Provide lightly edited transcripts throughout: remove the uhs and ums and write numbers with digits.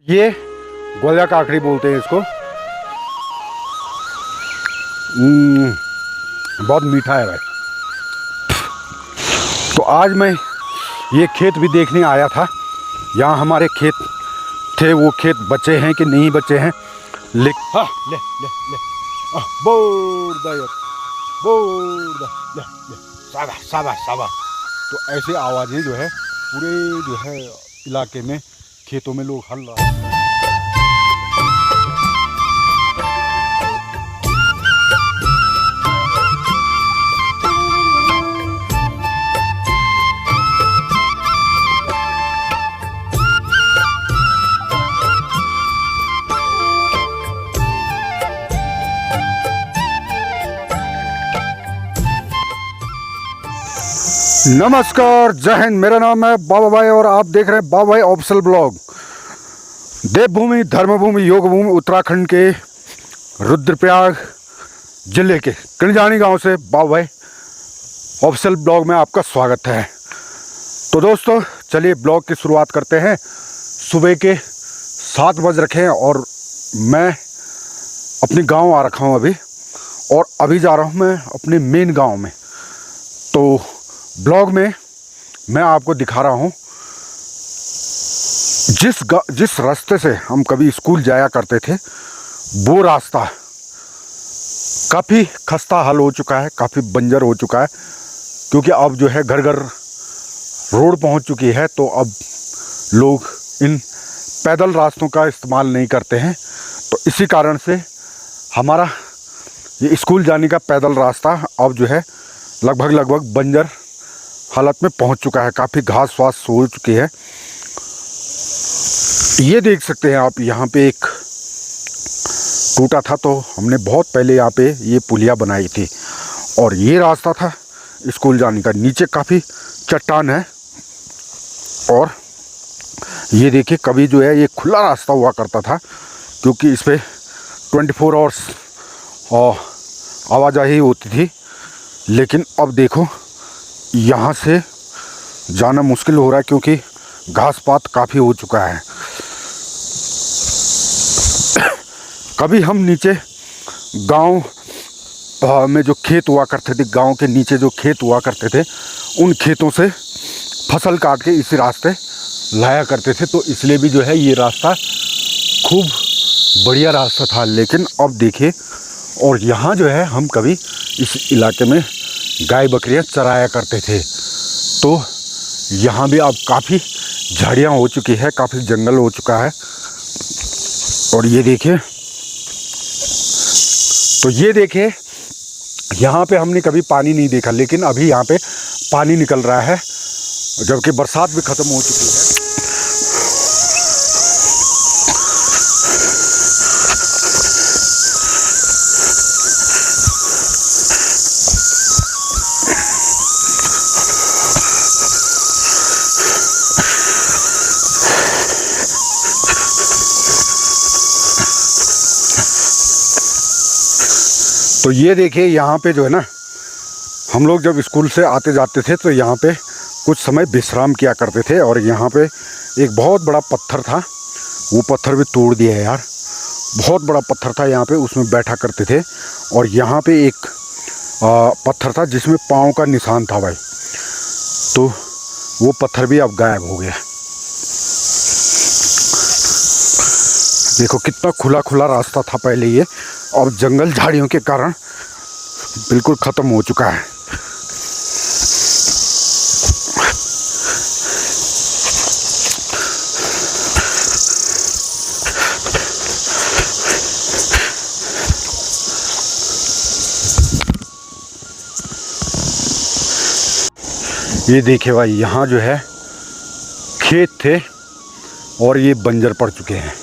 ये गोलिया काकड़ी बोलते हैं इसको। बहुत मीठा है भाई। तो आज मैं ये खेत भी देखने आया था। यहाँ हमारे खेत थे, वो खेत बचे हैं कि नहीं बचे हैं। ले हाँ ले ले ले बोर दा यार, बोर दा ले ले साबा साबा साबा। तो ऐसे आवाज़ें जो है पूरे जो है इलाके में खेतों में लोग हल रहा है। नमस्कार, जय हिंद। मेरा नाम है बाबा भाई और आप देख रहे हैं बाबा भाई ऑफिशियल ब्लॉग। देवभूमि, धर्मभूमि, योग भूमि उत्तराखंड के रुद्रप्रयाग जिले के कणजानी गांव से बाबा भाई ऑफिशियल ब्लॉग में आपका स्वागत है। तो दोस्तों चलिए ब्लॉग की शुरुआत करते हैं। सुबह के 7 बज रखे हैं और मैं अपने गांव आ रखा हूं अभी, और अभी जा रहा हूं मैं अपने मेन गांव में। तो ब्लॉग में मैं आपको दिखा रहा हूँ जिस रास्ते से हम कभी स्कूल जाया करते थे, वो रास्ता काफ़ी खस्ता हाल हो चुका है, काफ़ी बंजर हो चुका है, क्योंकि अब जो है घर घर रोड पहुँच चुकी है। तो अब लोग इन पैदल रास्तों का इस्तेमाल नहीं करते हैं। तो इसी कारण से हमारा ये स्कूल जाने का पैदल रास्ता अब जो है लगभग बंजर हालत में पहुंच चुका है। काफ़ी घास वास हो चुकी है। ये देख सकते हैं आप, यहाँ पे एक टूटा था, तो हमने बहुत पहले यहाँ पे ये पुलिया बनाई थी और ये रास्ता था स्कूल जाने का। नीचे काफ़ी चट्टान है और ये देखिए कभी जो है ये खुला रास्ता हुआ करता था, क्योंकि इस पर 24 आवर्स आवाजाही होती थी। लेकिन अब देखो यहाँ से जाना मुश्किल हो रहा है, क्योंकि घास पात काफ़ी हो चुका है। कभी हम नीचे गांव में जो खेत हुआ करते थे, गांव के नीचे जो खेत हुआ करते थे, उन खेतों से फसल काट के इसी रास्ते लाया करते थे। तो इसलिए भी जो है ये रास्ता खूब बढ़िया रास्ता था। लेकिन अब देखिए, और यहाँ जो है हम कभी इस इलाके में गाय बकरियां चराया करते थे। तो यहाँ भी अब काफ़ी झाड़ियाँ हो चुकी है, काफ़ी जंगल हो चुका है। और ये देखिए, तो ये देखिए यहाँ पे हमने कभी पानी नहीं देखा, लेकिन अभी यहाँ पे पानी निकल रहा है, जबकि बरसात भी ख़त्म हो चुकी है। तो ये देखिए यहाँ पे जो है ना, हम लोग जब स्कूल से आते जाते थे तो यहाँ पे कुछ समय विश्राम किया करते थे। और यहाँ पे एक बहुत बड़ा पत्थर था, वो पत्थर भी तोड़ दिया है यार। बहुत बड़ा पत्थर था यहाँ पे, उसमें बैठा करते थे। और यहाँ पे एक पत्थर था जिसमें पाँव का निशान था भाई, तो वो पत्थर भी अब गायब हो गया। देखो कितना खुला खुला रास्ता था पहले ये, और जंगल झाड़ियों के कारण बिल्कुल ख़त्म हो चुका है। ये देखिए भाई, यहाँ जो है खेत थे और ये बंजर पड़ चुके हैं,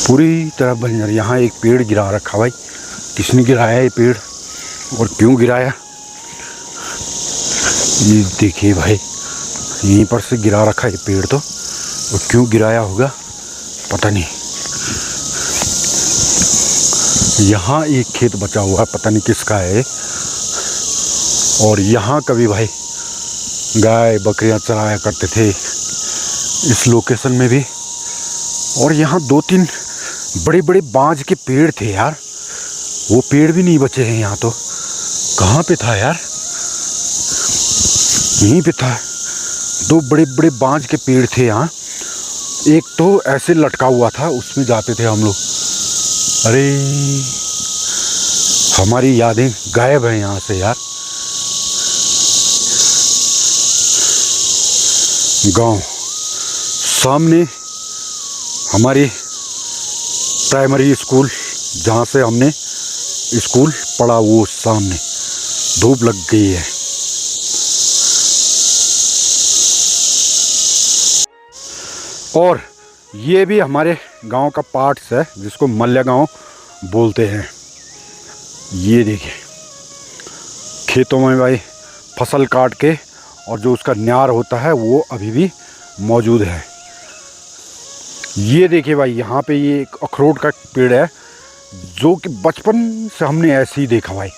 पूरी तरह बंजर। यहाँ एक पेड़ गिरा रखा भाई, किसने गिराया ये पेड़ और क्यों गिराया? ये देखिए भाई, यहीं पर से गिरा रखा ये पेड़, तो और क्यों गिराया होगा पता नहीं। यहाँ एक खेत बचा हुआ है, पता नहीं किसका है। और यहाँ कभी भाई गाय बकरियाँ चराया करते थे। इस लोकेशन में भी और यहाँ 2-3 बड़े बड़े बांज के पेड़ थे यार, वो पेड़ भी नहीं बचे हैं यहाँ तो। कहाँ पे था यार, यहीं पे था। 2 बड़े बड़े बांज के पेड़ थे यहाँ, एक तो ऐसे लटका हुआ था, उसमें जाते थे हम लोग। अरे हमारी यादें गायब हैं यहाँ से यार। गांव सामने हमारी प्राइमरी स्कूल, जहाँ से हमने स्कूल पढ़ा, वो सामने। धूप लग गई है। और ये भी हमारे गांव का पार्ट है, जिसको मल्ल्या गांव बोलते हैं। ये देखिए खेतों में भाई फसल काट के, और जो उसका न्यार होता है वो अभी भी मौजूद है। ये देखिए भाई, यहाँ पे ये एक अखरोट का पेड़ है, जो कि बचपन से हमने ऐसे ही देखा भाई।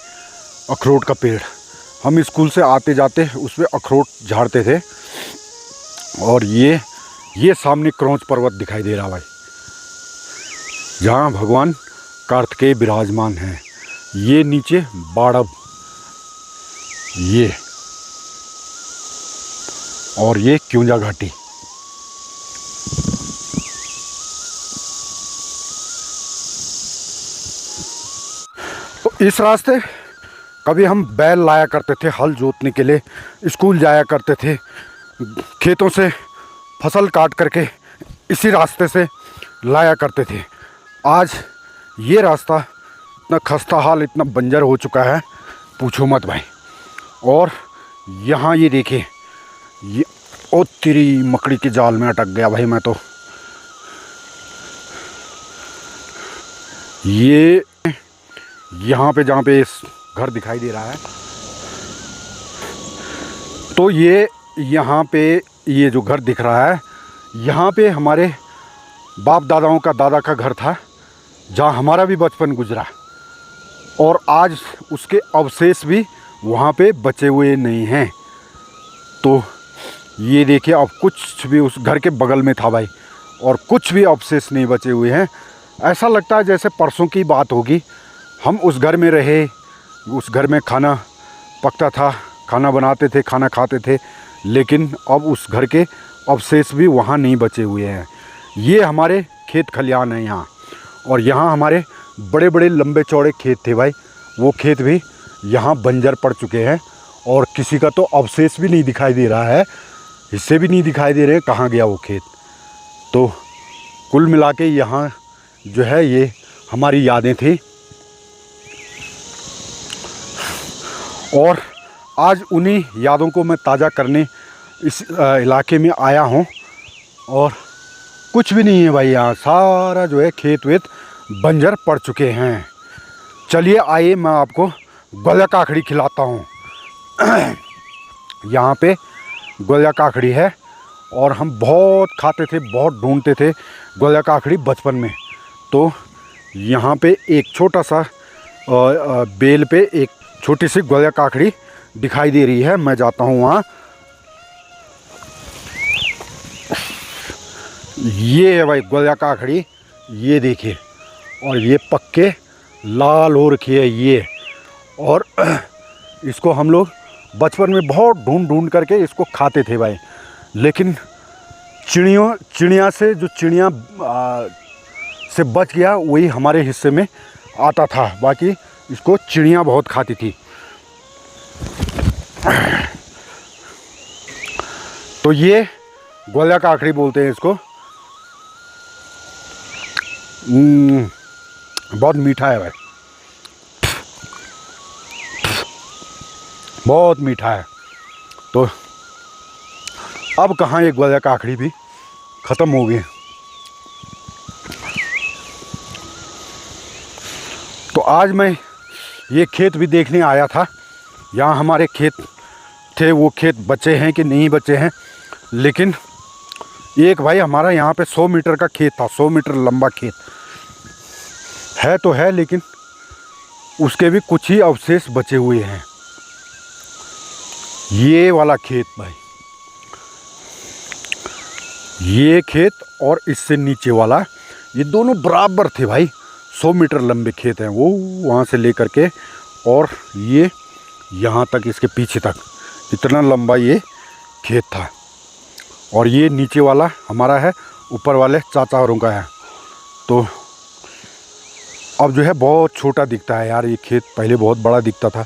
अखरोट का पेड़, हम स्कूल से आते जाते उस पर अखरोट झाड़ते थे। और ये सामने क्रौंच पर्वत दिखाई दे रहा भाई, जहाँ भगवान कार्तिकेय विराजमान हैं। ये नीचे बाड़ब, ये, और ये क्यूंजा घाटी। तो इस रास्ते कभी हम बैल लाया करते थे हल जोतने के लिए, स्कूल जाया करते थे। खेतों से फसल काट करके इसी रास्ते से लाया करते थे। आज ये रास्ता इतना खस्ता हाल, इतना बंजर हो चुका है, पूछो मत भाई। और यहाँ ये देखिए, ये ओ तेरी मकड़ी के जाल में अटक गया भाई मैं तो। ये यहाँ पे, जहाँ पे इस घर दिखाई दे रहा है, तो ये यहाँ पे ये जो घर दिख रहा है, यहाँ पे हमारे बाप दादाओं का दादा का घर था, जहाँ हमारा भी बचपन गुजरा। और आज उसके अवशेष भी वहाँ पे बचे हुए नहीं हैं। तो ये देखिए, अब कुछ भी उस घर के बगल में था भाई, और कुछ भी अवशेष नहीं बचे हुए हैं। ऐसा लगता है जैसे परसों की बात होगी। हम उस घर में रहे, उस घर में खाना पकता था, खाना बनाते थे, खाना खाते थे, लेकिन अब उस घर के अवशेष भी वहाँ नहीं बचे हुए हैं। ये हमारे खेत खलियान हैं यहाँ, और यहाँ हमारे बड़े बड़े लंबे चौड़े खेत थे भाई। वो खेत भी यहाँ बंजर पड़ चुके हैं, और किसी का तो अवशेष भी नहीं दिखाई दे रहा है, हिस्से भी नहीं दिखाई दे रहे कहाँ गया वो खेत। तो कुल मिला के यहाँ जो है ये हमारी यादें थी। और आज उन्हीं यादों को मैं ताज़ा करने इस इलाके में आया हूँ। और कुछ भी नहीं है भाई, यहाँ सारा जो है खेत वेत बंजर पड़ चुके हैं। चलिए आइए, मैं आपको गोला काखड़ी खिलाता हूँ। यहाँ पे गोला काखड़ी है, और हम बहुत खाते थे, बहुत ढूंढते थे गोला काखड़ी बचपन में। तो यहाँ पे एक छोटा सा बेल पे एक छोटी सी गोला काखड़ी दिखाई दे रही है। मैं जाता हूँ वहाँ। ये है भाई गोला काखड़ी, ये देखिए, और ये पक्के लाल हो रखी है ये। और इसको हम लोग बचपन में बहुत ढूंढ करके इसको खाते थे भाई। लेकिन चिड़िया से, जो चिड़िया से बच गया, वही हमारे हिस्से में आता था। बाकी इसको चिड़िया बहुत खाती थी। तो ये गोला काखड़ी बोलते हैं इसको। बहुत मीठा है भाई, बहुत मीठा है। तो अब कहाँ ये गोला काखड़ी भी ख़त्म हो गई। तो आज मैं ये खेत भी देखने आया था। यहाँ हमारे खेत थे, वो खेत बचे हैं कि नहीं बचे हैं। लेकिन एक भाई हमारा यहाँ पे 100 मीटर का खेत था, 100 मीटर लंबा खेत है तो है, लेकिन उसके भी कुछ ही अवशेष बचे हुए हैं। ये वाला खेत भाई, ये खेत और इससे नीचे वाला, ये दोनों बराबर थे भाई। 100 मीटर लंबे खेत हैं वो, वहाँ से लेकर के और ये यहाँ तक, इसके पीछे तक इतना लंबा ये खेत था। और ये नीचे वाला हमारा है, ऊपर वाले चाचा औरों का है। तो अब जो है बहुत छोटा दिखता है यार ये खेत, पहले बहुत बड़ा दिखता था।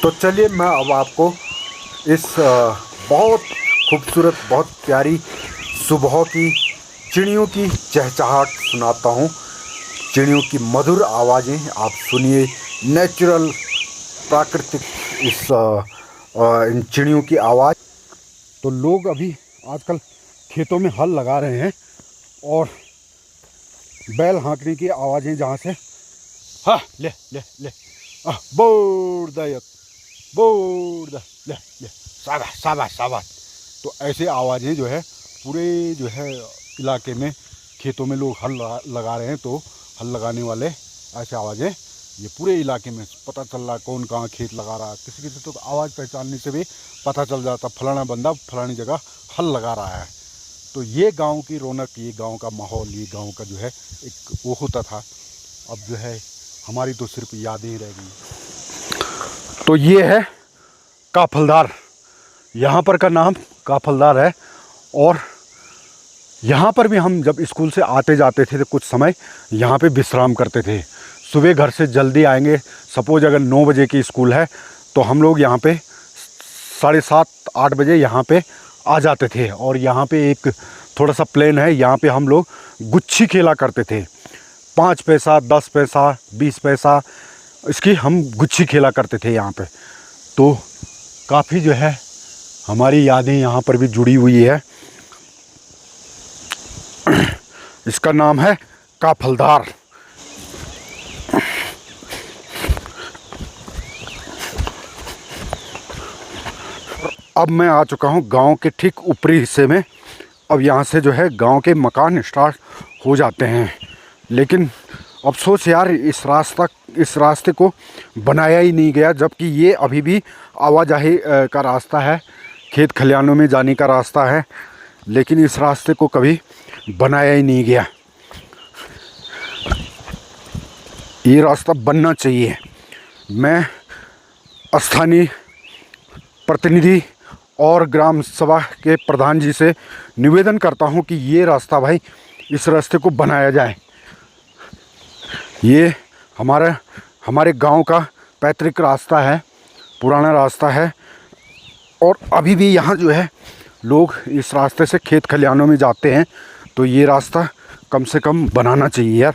तो चलिए मैं अब आपको इस बहुत खूबसूरत, बहुत प्यारी सुबह की चिड़ियों की चहचहाट सुनाता हूँ। चिड़ियों की मधुर आवाज़ें आप सुनिए, नेचुरल, प्राकृतिक इस इन चिड़ियों की आवाज़। तो लोग अभी आजकल खेतों में हल लगा रहे हैं और बैल हाँकने की आवाज़ें जहाँ से, हाँ ले ले ले बोर दायक बोर द ले ले शाबाश शाबाश शाबाश। तो ऐसे आवाज़ें जो है पूरे जो है इलाके में, खेतों में लोग हल लगा रहे हैं, तो हल लगाने वाले ऐसे आवाज़ें ये पूरे इलाके में पता चल रहा है कौन कहाँ खेत लगा रहा है। किसी किसी तो आवाज़ पहचानने से भी पता चल जाता फलाना बंदा फलानी जगह हल लगा रहा है। तो ये गांव की रौनक, ये गांव का माहौल, ये गांव का जो है एक वो होता था। अब जो है हमारी तो सिर्फ यादें ही रह गई। तो ये है काफलदार, यहाँ पर का नाम काफलदार है। और यहाँ पर भी हम जब स्कूल से आते जाते थे तो कुछ समय यहाँ पे विश्राम करते थे। सुबह घर से जल्दी आएंगे, सपोज अगर 9 बजे की स्कूल है तो हम लोग यहाँ पे 7:30-8 बजे यहाँ पे आ जाते थे। और यहाँ पे एक थोड़ा सा प्लेन है, यहाँ पे हम लोग गुच्छी खेला करते थे। 5 पैसा, 10 पैसा, 20 पैसा इसकी हम गुच्छी खेला करते थे यहाँ पे। तो काफ़ी जो है हमारी यादें यहाँ पर भी जुड़ी हुई है। इसका नाम है काफलदार। अब मैं आ चुका हूँ गांव के ठीक ऊपरी हिस्से में। अब यहाँ से जो है गांव के मकान स्टार्ट हो जाते हैं, लेकिन अफसोस यार इस रास्ते को बनाया ही नहीं गया, जबकि ये अभी भी आवाजाही का रास्ता है, खेत खलिहानों में जाने का रास्ता है, लेकिन इस रास्ते को कभी बनाया ही नहीं गया। ये रास्ता बनना चाहिए। मैं स्थानीय प्रतिनिधि और ग्राम सभा के प्रधान जी से निवेदन करता हूं कि ये रास्ता भाई, इस रास्ते को बनाया जाए। ये हमारे गांव का पैतृक रास्ता है, पुराना रास्ता है। और अभी भी यहाँ जो है लोग इस रास्ते से खेत खलिहानों में जाते हैं, तो ये रास्ता कम से कम बनाना चाहिए यार।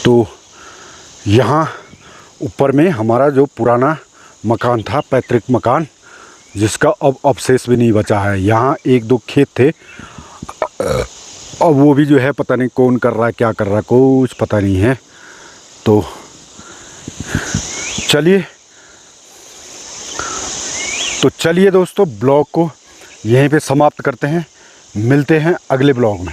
तो यहाँ ऊपर में हमारा जो पुराना मकान था, पैतृक मकान, जिसका अब अवशेष भी नहीं बचा है। यहाँ 1-2 खेत थे, अब वो भी जो है पता नहीं कौन कर रहा है, क्या कर रहा है, कुछ पता नहीं है। तो चलिए दोस्तों, ब्लॉग को यहीं पे समाप्त करते हैं। मिलते हैं अगले ब्लॉग में।